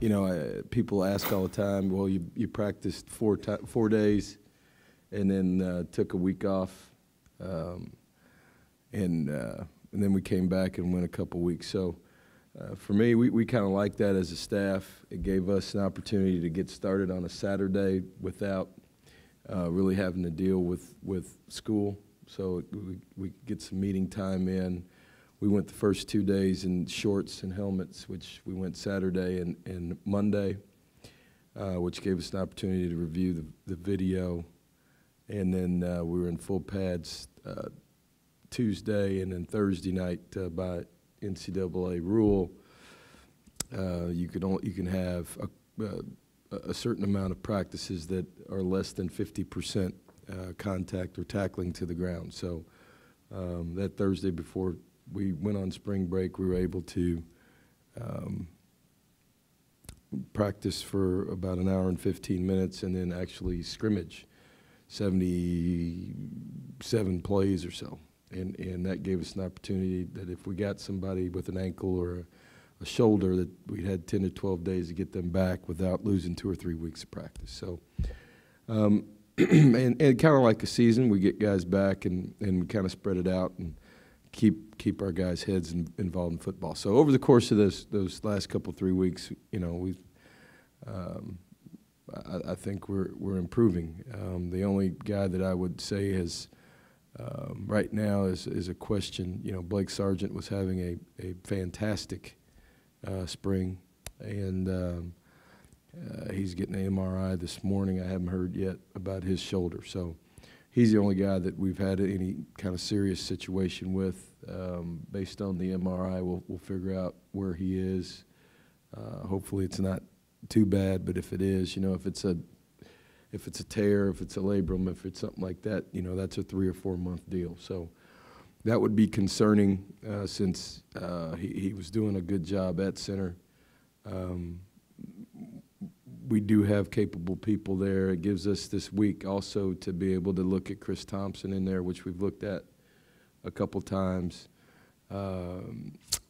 you know, people ask all the time, well, you practiced 4 days and then took a week off, and then we came back and went a couple weeks. So for me, we kind of like that as a staff. It gave us an opportunity to get started on a Saturday without really having to deal with school. So we get some meeting time in. We went the first 2 days in shorts and helmets, which we went Saturday and Monday, which gave us an opportunity to review the video. And then we were in full pads Tuesday, and then Thursday night by NCAA rule, you can have a certain amount of practices that are less than 50% contact or tackling to the ground. So that Thursday before we went on spring break, we were able to practice for about an hour and 15 minutes and then actually scrimmage 77 plays or so. And that gave us an opportunity that if we got somebody with an ankle or a shoulder, that we had 10 to 12 days to get them back without losing 2 or 3 weeks of practice. So, and kind of like a season, we get guys back and we kind of spread it out and keep our guys' heads involved in football. So over the course of those last couple 3 weeks, you know, we've I think we're improving. The only guy that I would say has right now is a question. You know, Blake Sargent was having a fantastic spring, and he's getting an MRI this morning. I haven't heard yet about his shoulder, so he's the only guy that we've had any kind of serious situation with. Based on the MRI, we'll figure out where he is. Hopefully, it's not too bad, but if it is, you know, if it's a tear, if it's a labrum, if it's something like that, you know, that's a 3 or 4 month deal. So that would be concerning since he was doing a good job at center. We do have capable people there. It gives us this week also to be able to look at Chris Thompson in there, which we've looked at a couple times.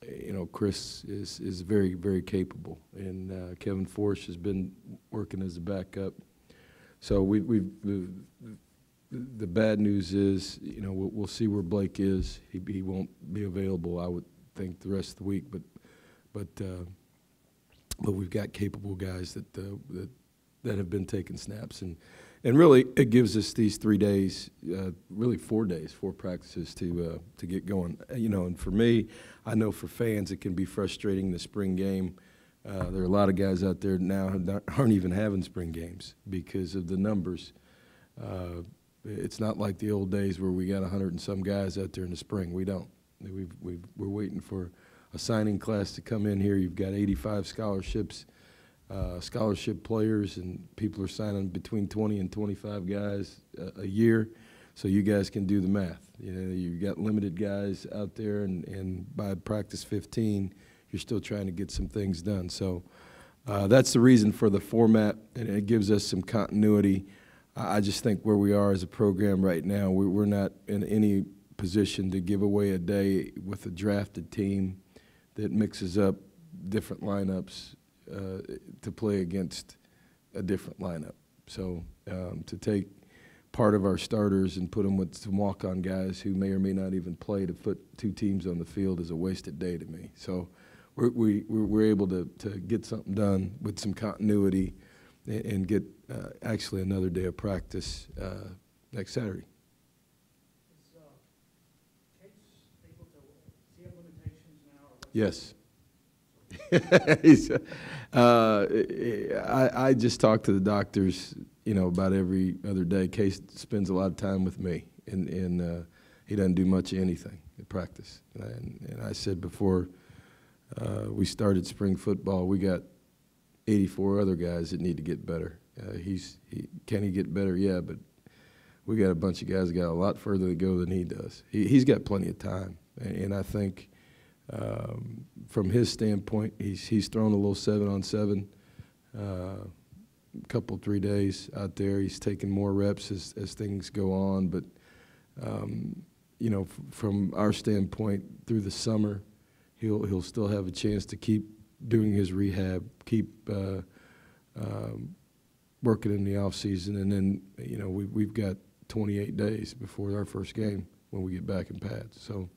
You know, Chris is very, very capable, and Kevin Forsch has been working as a backup. So the bad news is, you know, we'll see where Blake is. He won't be available, I would think, the rest of the week. But we've got capable guys that have been taking snaps, and really it gives us these 3 days, really 4 days, 4 practices to get going. You know, and for me, I know for fans it can be frustrating the spring game. There are a lot of guys out there now who aren't even having spring games because of the numbers. It's not like the old days where we got 100 and some guys out there in the spring. We don't. We're waiting for a signing class to come in here. You've got 85 scholarships, scholarship players, and people are signing between 20 and 25 guys a year. So you guys can do the math. You know, you've got limited guys out there, and by practice 15, you're still trying to get some things done. So that's the reason for the format, and it gives us some continuity. I just think where we are as a program right now, we're not in any position to give away a day with a drafted team that mixes up different lineups to play against a different lineup. So to take part of our starters and put them with some walk-on guys who may or may not even play, to put 2 teams on the field is a wasted day to me. So we're able to get something done with some continuity and get actually another day of practice next Saturday. Is Case able to see have limitations now? Yes. I just talk to the doctors, you know, about every other day. Case spends a lot of time with me, and he doesn't do much of anything at practice. And I said before we started spring football, we got 84 other guys that need to get better. Can he get better? Yeah, but we got a bunch of guys that got a lot further to go than he does. He's got plenty of time, and I think from his standpoint, he's thrown a little 7-on-7 couple 3 days out there. He's taking more reps as things go on, but you know, from our standpoint, through the summer, he'll still have a chance to keep doing his rehab, keep working in the off season, and then we've got 28 days before our first game when we get back in pads. So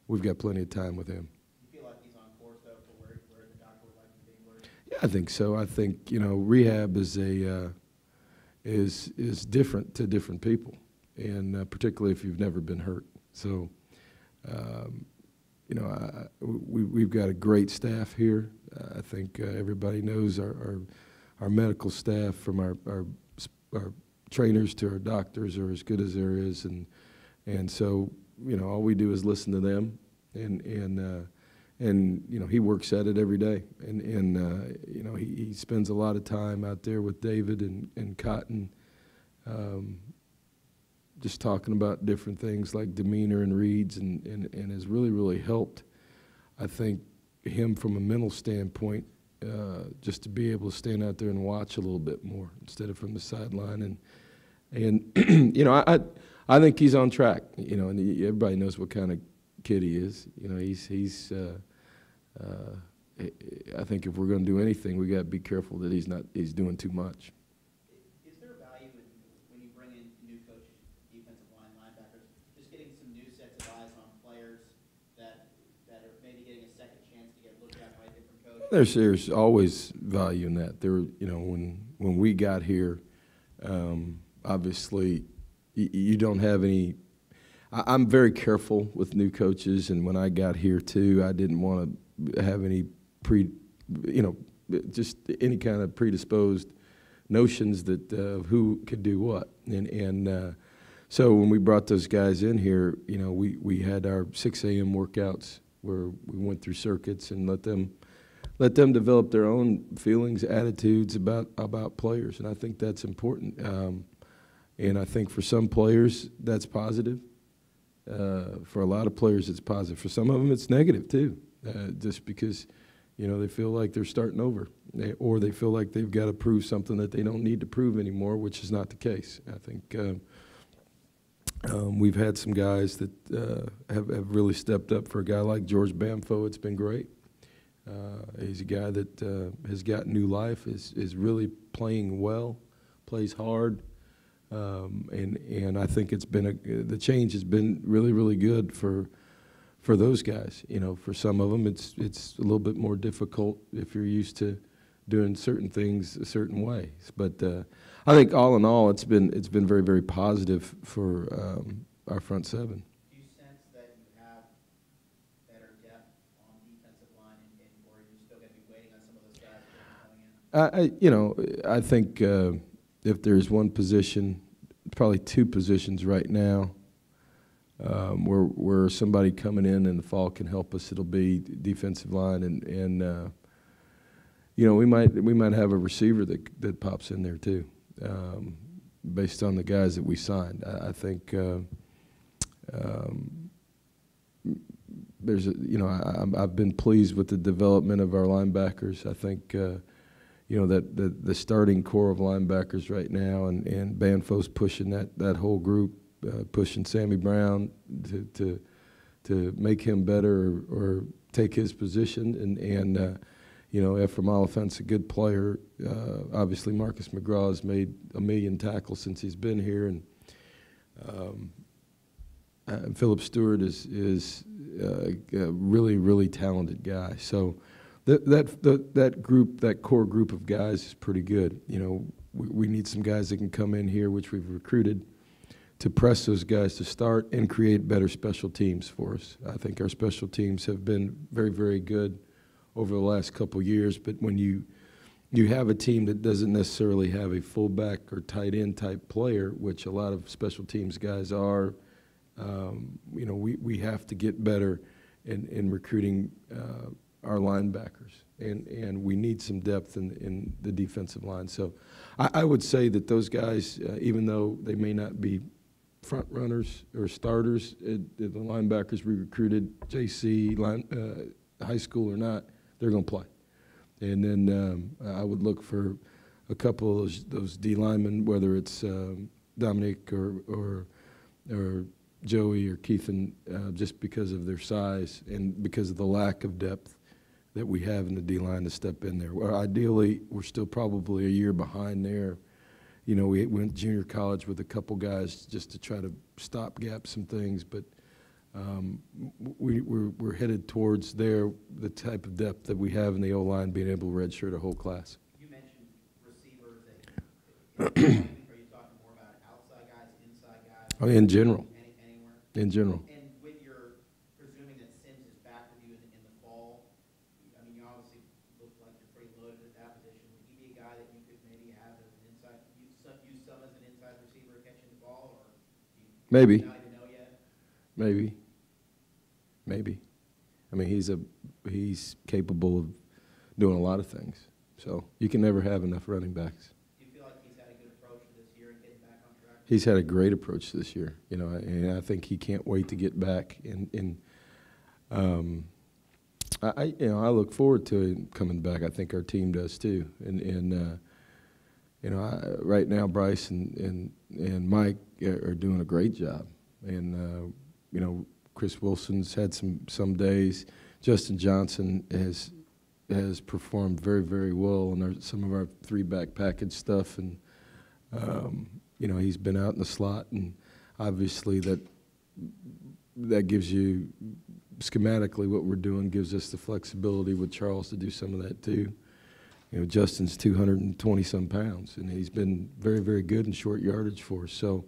we've got plenty of time with him. You feel like he's on course though for where the doctor would like him to be? Yeah, I think so. I think rehab is different to different people, and particularly if you've never been hurt. So we've got a great staff here. I think everybody knows our medical staff, from our trainers to our doctors, are as good as there is, and so all we do is listen to them, and he works at it every day, and he spends a lot of time out there with David and Cotton, just talking about different things like demeanor and reads, and has really helped, I think, him from a mental standpoint, just to be able to stand out there and watch a little bit more instead of from the sideline, and I think he's on track, and everybody knows what kind of kid he is. I think if we're going to do anything, we got to be careful that he's doing too much. Is there value when you bring in new coaches, defensive line, linebackers, just getting some new sets of eyes on players that are maybe getting a second chance to get looked at by a different coach? There's always value in that. When we got here, obviously you don't have any. I'm very careful with new coaches, and when I got here too, I didn't want to have any just any kind of predisposed notions that who could do what, and so when we brought those guys in here, we had our 6 a.m. workouts where we went through circuits and let them develop their own feelings, attitudes about players, and I think that's important. And I think for some players that's positive. For a lot of players it's positive. For some of them it's negative too, just because they feel like they're starting over, or they feel like they've got to prove something that they don't need to prove anymore, which is not the case. I think we've had some guys that have really stepped up. For a guy like George Bamfo, it's been great. He's a guy that has got new life, is really playing well, plays hard. And I think it's been the change has been really good for those guys. For some of them it's a little bit more difficult if you're used to doing certain things a certain way. But I think all in all it's been very positive for our front seven. Do you sense that you have better depth on defensive line, or are you still going to be waiting on some of those guys coming in? I think. If there's one position, probably two positions right now, where somebody coming in the fall can help us, it'll be defensive line, and we might have a receiver that pops in there too, based on the guys that we signed. I think there's I've been pleased with the development of our linebackers. I think. That the starting core of linebackers right now, and Banfo's pushing that whole group, pushing Sammy Brown to make him better or take his position, and Ephraim Oliphant's a good player. Obviously, Marcus McGraw has made 1 million tackles since he's been here, and Philip Stewart is a really talented guy. So. That group, that core group of guys, is pretty good. We need some guys that can come in here, which we've recruited, to press those guys to start and create better special teams for us. I think our special teams have been very good over the last couple of years. But when you have a team that doesn't necessarily have a fullback or tight end type player, which a lot of special teams guys are, we have to get better in recruiting. Our linebackers, and we need some depth in the defensive line. So I would say that those guys, even though they may not be front runners or starters, the linebackers we recruited, JC, high school or not, they're going to play. And then I would look for a couple of those D linemen, whether it's Dominic or Joey or Keithan, just because of their size and because of the lack of depth. that we have in the D-line to step in there. Well, ideally, we're still probably a year behind there. You know, we went junior college with a couple guys just to try to stopgap some things, but we're headed towards there, the type of depth that we have in the O-line, being able to redshirt a whole class. You mentioned receivers. Are you talking more about outside guys, inside guys? Oh, in general. Anywhere? In general. And with your presuming that Sims is back with you in the fall, I mean, you obviously look like you're pretty loaded at that position. Would he be a guy that you could maybe have as an inside, use some as an inside receiver catching the ball, or Maybe. not even know yet? Maybe. I mean, he's capable of doing a lot of things. So you can never have enough running backs. Do you feel like he's had a good approach to this year and getting back on track? He's had a great approach this year, you know, and I think he can't wait to get back. I look forward to him coming back. I think our team does too. Right now Bryce and Mike are doing a great job, and Chris Wilson's had some days. Justin Johnson has performed very, very well in some of our three-back package stuff, and he's been out in the slot, and obviously that gives you schematically what we're doing, gives us the flexibility with Charles to do some of that too. You know, Justin's 220-some pounds, and he's been very, very good in short yardage for us. So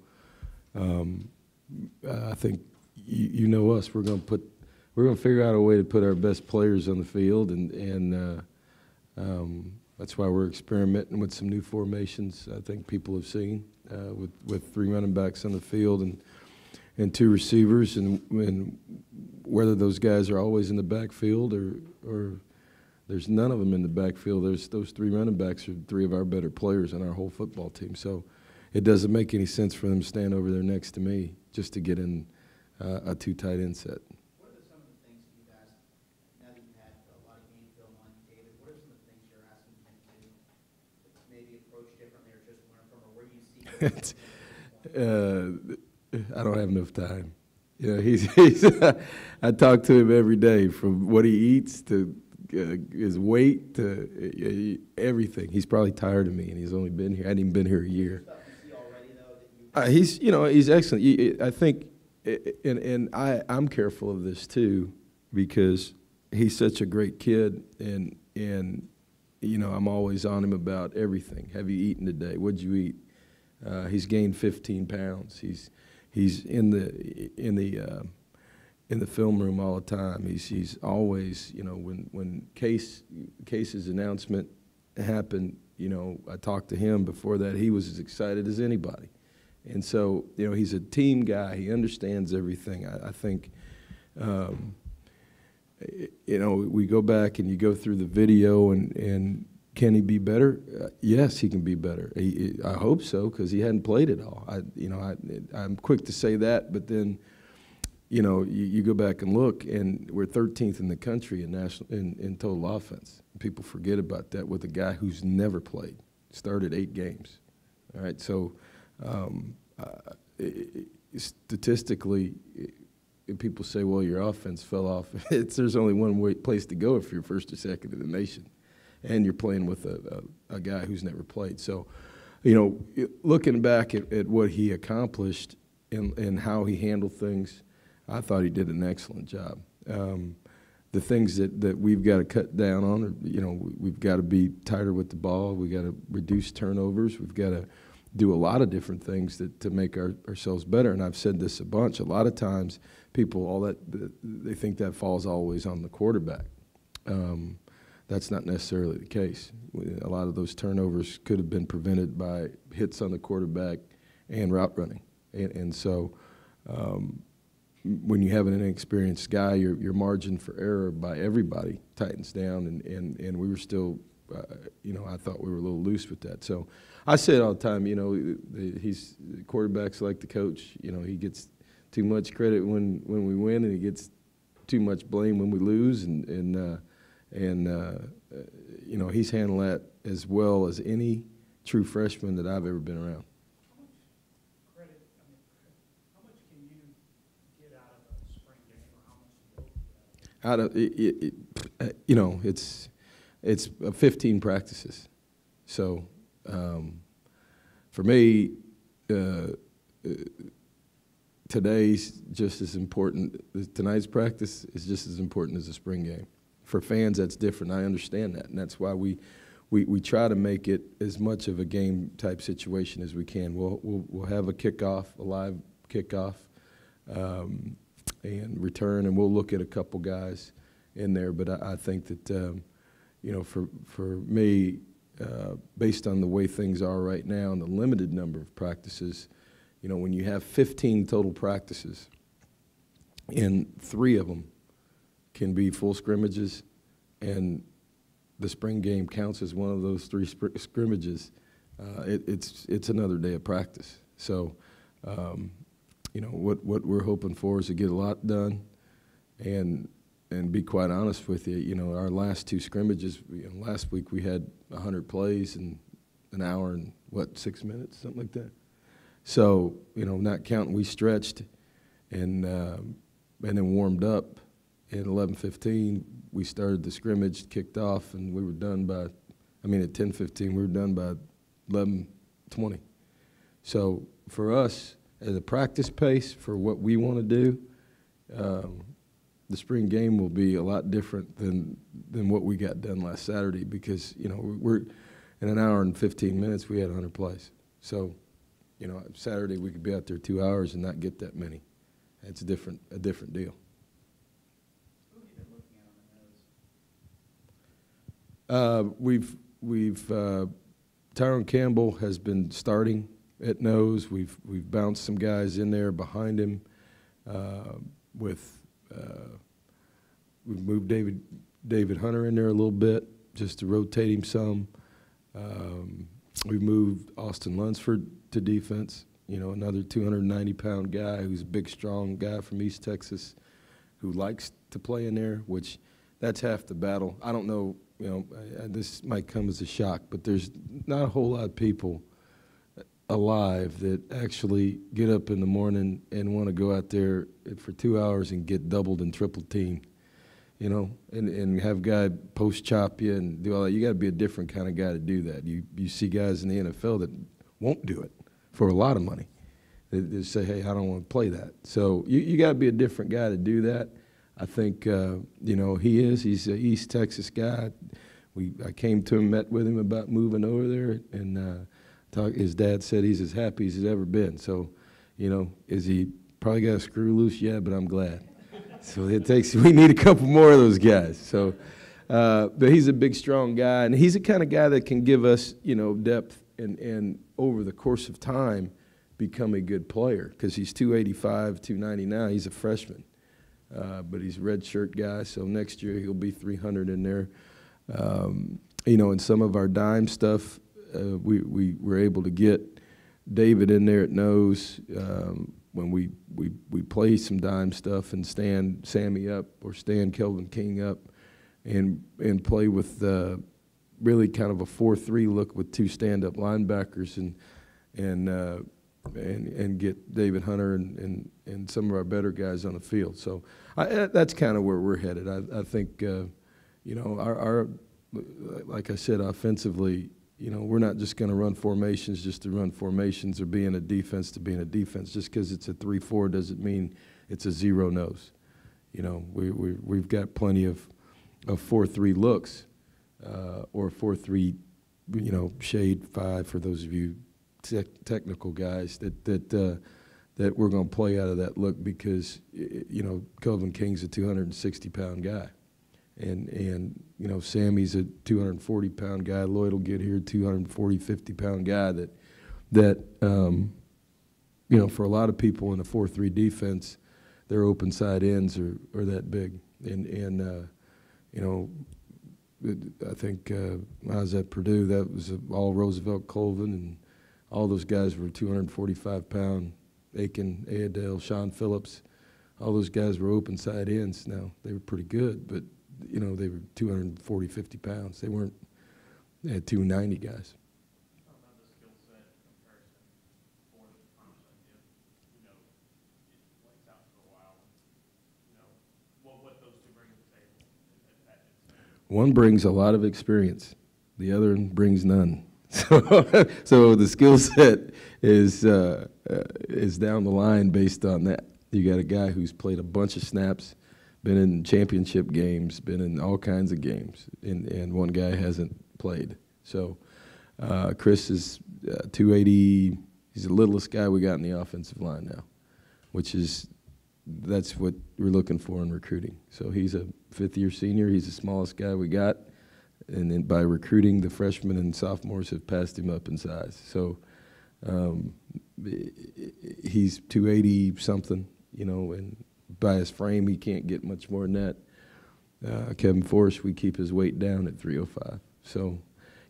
I think you know us. We're going to figure out a way to put our best players on the field, and that's why we're experimenting with some new formations. I think people have seen with three running backs on the field and two receivers, and whether those guys are always in the backfield or there's none of them in the backfield. Those three running backs are three of our better players on our whole football team. So it doesn't make any sense for them to stand over there next to me just to get in a two tight end set. What are some of the things that you've asked, now that you've had a lot of game film on David, what are some of the things you're asking him to maybe approach differently or just learn from, or where do you see I don't have enough time. You know, he's I talk to him every day, from what he eats to his weight to everything. He's probably tired of me, and he's only been here. I hadn't even been here a year. stuff you see already, though, that you He's excellent. I think, and I'm careful of this too, because he's such a great kid, and I'm always on him about everything. Have you eaten today? What'd you eat? He's gained 15 pounds. He's in the film room all the time. He's always, when Case's announcement happened, I talked to him before that. He was as excited as anybody. And so, he's a team guy. He understands everything. I think, we go back and you go through the video, and can he be better? Yes, he can be better. I hope so, because he hadn't played it all. I'm quick to say that, but then, you go back and look, and we're 13th in the country in total offense. People forget about that with a guy who's never played, started 8 games. All right, so statistically, people say, well, your offense fell off. There's only one place to go if you're first or second in the nation, and you're playing with a guy who's never played. So, looking back at what he accomplished and how he handled things, I thought he did an excellent job. The things that we've got to cut down on are, we've got to be tighter with the ball. We've got to reduce turnovers. We've got to do a lot of different things to make ourselves better. And I've said this a bunch. A lot of times people, they think that falls always on the quarterback. That's not necessarily the case. A lot of those turnovers could have been prevented by hits on the quarterback and route running. And so when you have an inexperienced guy, your margin for error by everybody tightens down, and we were still, I thought we were a little loose with that. So I say it all the time, quarterbacks like the coach. He gets too much credit when we win, and he gets too much blame when we lose, and he's handled that as well as any true freshman that I've ever been around. you know, it's 15 practices. So for me, today's just as important. Tonight's practice is just as important as the spring game. For fans, that's different. I understand that, and that's why we try to make it as much of a game type situation as we can. We'll have a kickoff, a live kickoff, and return, and we'll look at a couple guys in there. But I think that you know, for me, based on the way things are right now and the limited number of practices, you know, when you have 15 total practices, and 3 of them can be full scrimmages, and the spring game counts as one of those 3 scrimmages, it's another day of practice. So, you know, what we're hoping for is to get a lot done, and be quite honest with you, you know, our last 2 scrimmages, you know, last week we had 100 plays in an hour and, 6 minutes, something like that. So, you know, not counting, we stretched and then warmed up. At 11:15, we started the scrimmage, kicked off, and we were done by, at 10:15, we were done by 11:20. So for us, at a practice pace for what we want to do, the spring game will be a lot different than what we got done last Saturday, because, you know, we're in an hour and 15 minutes we had 100 plays. So, you know, Saturday we could be out there 2 hours and not get that many. It's a different deal. Who have you been looking at on the nose? We've Tyrone Campbell has been starting at nose. We've bounced some guys in there behind him. We've moved David Hunter in there a little bit just to rotate him some. We've moved Austin Lunsford to defense, you know, another 290-pound guy who's a big, strong guy from East Texas who likes to play in there, which that's half the battle. I don't know, you know, this might come as a shock, but there's not a whole lot of people alive that actually get up in the morning and want to go out there for 2 hours and get doubled and triple teamed, you know, and have guy post chop you and do all that. You got to be a different kind of guy to do that. You see guys in the NFL that won't do it for a lot of money. They say, hey, I don't want to play that. So you got to be a different guy to do that. I think, you know, he's an East Texas guy. I came to him, met with him about moving over there, and his dad said he's as happy as he's ever been. So, you know, is he probably got a screw loose? Yeah, but I'm glad. So we need a couple more of those guys. So, but he's a big, strong guy, and he's the kind of guy that can give us, you know, depth and over the course of time become a good player, because he's 285, 290 now. He's a freshman, but he's a red shirt guy. So next year he'll be 300 in there. You know, in some of our dime stuff, we were able to get David in there at nose when we play some dime stuff and stand Sammy up or stand Kelvin King up and play with really kind of a 4-3 look with 2 stand-up linebackers and get David Hunter and some of our better guys on the field. So that's kind of where we're headed. I think you know, our like I said, offensively, you know, we're not just going to run formations just to run formations or be in a defense to be in a defense. Just because it's a 3-4 doesn't mean it's a 0 nose. You know, we've got plenty of 4-3 looks or 4-3, you know, shade 5 for those of you technical guys that we're going to play out of that look, because, you know, Kelvin King's a 260-pound guy. And you know, Sammy's a 240-pound guy. Lloyd will get here, 240, 50-pound guy that you know, for a lot of people in a 4-3 defense, their open side ends are that big. And you know, I think when I was at Purdue, that was all Roosevelt Colvin, and all those guys were 245-pound. Aiken, Ayadale, Sean Phillips, all those guys were open side ends. Now, they were pretty good, but you know, they were 240, 50 pounds. They had 290 guys. Talk about the skill set comparison for the Thompson. If, you know, it plays out for a while, you know, what those two bring to the table at that. One brings a lot of experience. The other one brings none. So the skill set is down the line based on that. You got a guy who's played a bunch of snaps, been in championship games, been in all kinds of games, and one guy hasn't played. So Chris is 280. He's the littlest guy we got in the offensive line now, that's what we're looking for in recruiting. So he's a fifth-year senior. He's the smallest guy we got. And then by recruiting, the freshmen and sophomores have passed him up in size. So he's 280-something, and by his frame, he can't get much more than that. Kevin Forrest, we keep his weight down at 305. So,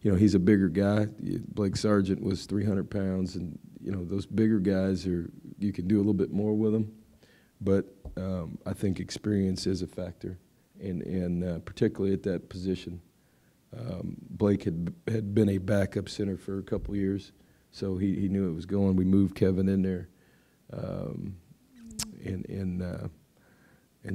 he's a bigger guy. Blake Sargent was 300 pounds, and, those bigger guys you can do a little bit more with them. But I think experience is a factor, and particularly at that position. Blake had been a backup center for a couple years, so he knew it was going. We moved Kevin in there, and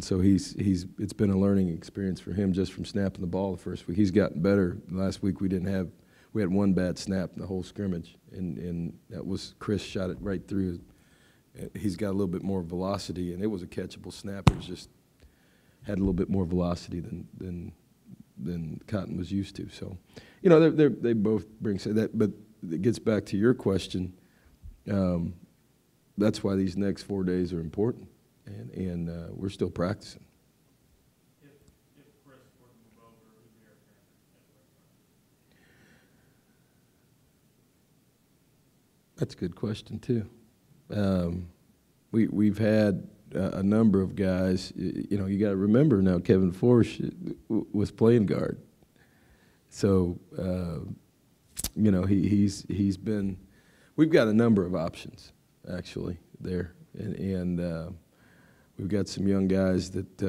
so it's been a learning experience for him just from snapping the ball the first week. He's gotten better. Last week we had one bad snap in the whole scrimmage, and that was Chris shot it right through. He's got a little bit more velocity, and it was a catchable snap. It was just had a little bit more velocity than Cotton was used to. So, they both bring that. But it gets back to your question. That's why these next 4 days are important, and we're still practicing. If Chris were to move over, who's the air That's a good question too. We've had a number of guys. You got to remember now, Kevin Forrest was playing guard, so he's been. We've got a number of options actually there, and we've got some young guys that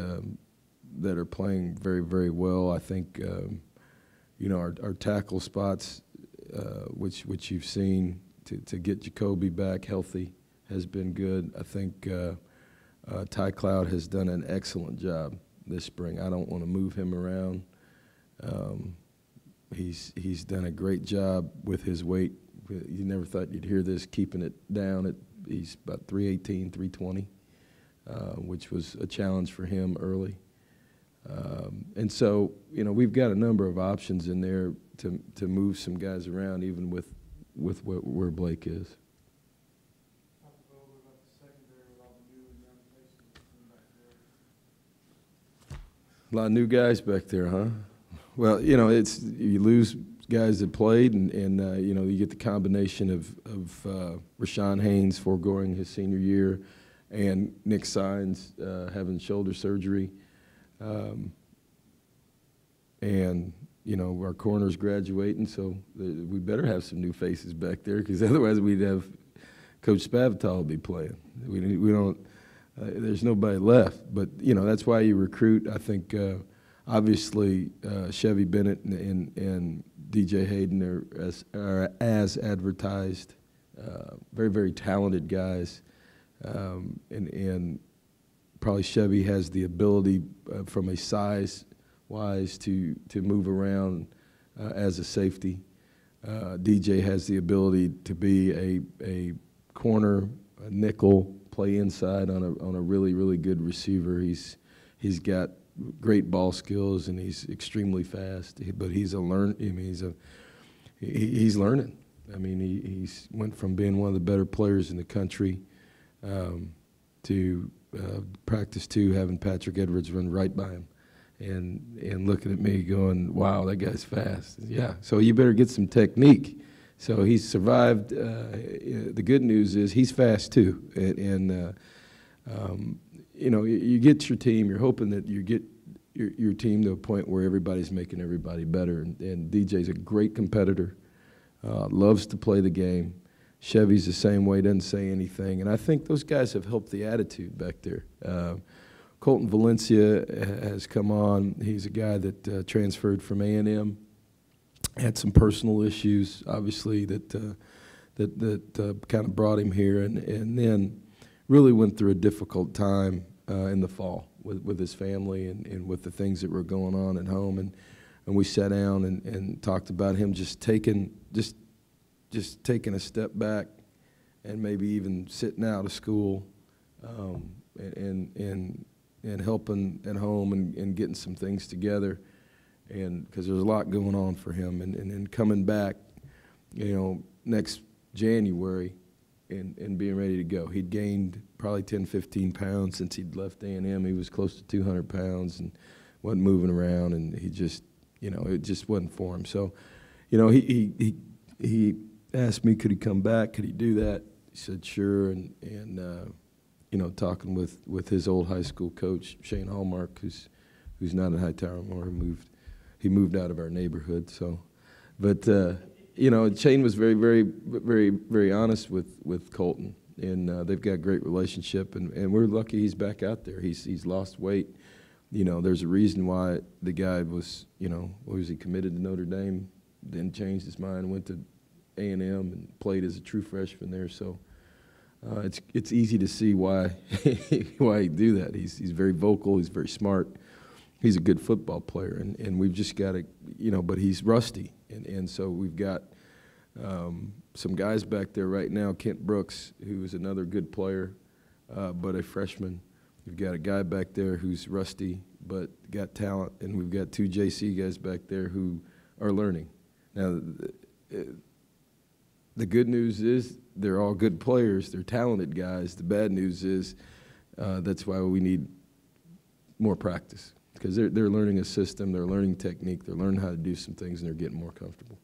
are playing very, very well. I think our tackle spots, which you've seen, to get Jacoby back healthy has been good. I think Ty Cloud has done an excellent job this spring. I don't want to move him around. He's done a great job with his weight. You never thought you'd hear this, keeping it down. He's about 318, 320, which was a challenge for him early. And so, we've got a number of options in there to move some guys around, even with where Blake is. A lot of new guys back there, huh? Well, you lose guys that played, and you get the combination of Rashawn Haynes foregoing his senior year, and Nick Sines having shoulder surgery, and our corner's graduating, so we better have some new faces back there, because otherwise we'd have Coach Spavital be playing. We don't. There's nobody left, but that's why you recruit. I think obviously Chevy Bennett and DJ Hayden are as advertised. Very, very talented guys, and probably Chevy has the ability from a size-wise to move around as a safety. DJ has the ability to be a corner, a nickel, play inside on a really, really good receiver. He's got great ball skills, and he's extremely fast. But he's learning. I mean, he's went from being one of the better players in the country to practice 2, having Patrick Edwards run right by him, and looking at me going, "Wow, that guy's fast." Yeah, so you better get some technique. So he's survived. The good news is he's fast too, and you get your team. You're hoping that you get your team to a point where everybody's making everybody better. And DJ's a great competitor, loves to play the game. Chevy's the same way, doesn't say anything. And I think those guys have helped the attitude back there. Colton Valencia has come on. He's a guy that transferred from A&M. Had some personal issues, obviously, that kind of brought him here, and then really went through a difficult time in the fall with his family and with the things that were going on at home. And we sat down and talked about him just taking a step back and maybe even sitting out of school and helping at home and getting some things together, and because there's a lot going on for him, and then coming back, next January and being ready to go. He'd gained probably 10, 15 pounds since he'd left A&M. He was close to 200 pounds and wasn't moving around, and he just, it just wasn't for him. So, he asked me, could he come back? Could he do that? He said, sure, and talking with his old high school coach, Shane Hallmark, who's not at Hightower anymore. He moved out of our neighborhood. So, but Shane was very, very, very, very honest with Colton, and they've got a great relationship, and we're lucky he's back out there. He's lost weight. There's a reason why the guy was, was he committed to Notre Dame, then changed his mind, went to A&M, and played as a true freshman there. So. It's easy to see why why he'd do that. He's very vocal. He's very smart. He's a good football player, and we've just got to, but he's rusty, and so we've got some guys back there right now. Kent Brooks, who is another good player, but a freshman. We've got a guy back there who's rusty but got talent, and we've got 2 JC guys back there who are learning. Now, the good news is they're all good players. They're talented guys. The bad news is that's why we need more practice, because they're learning a system, they're learning technique, they're learning how to do some things, and they're getting more comfortable.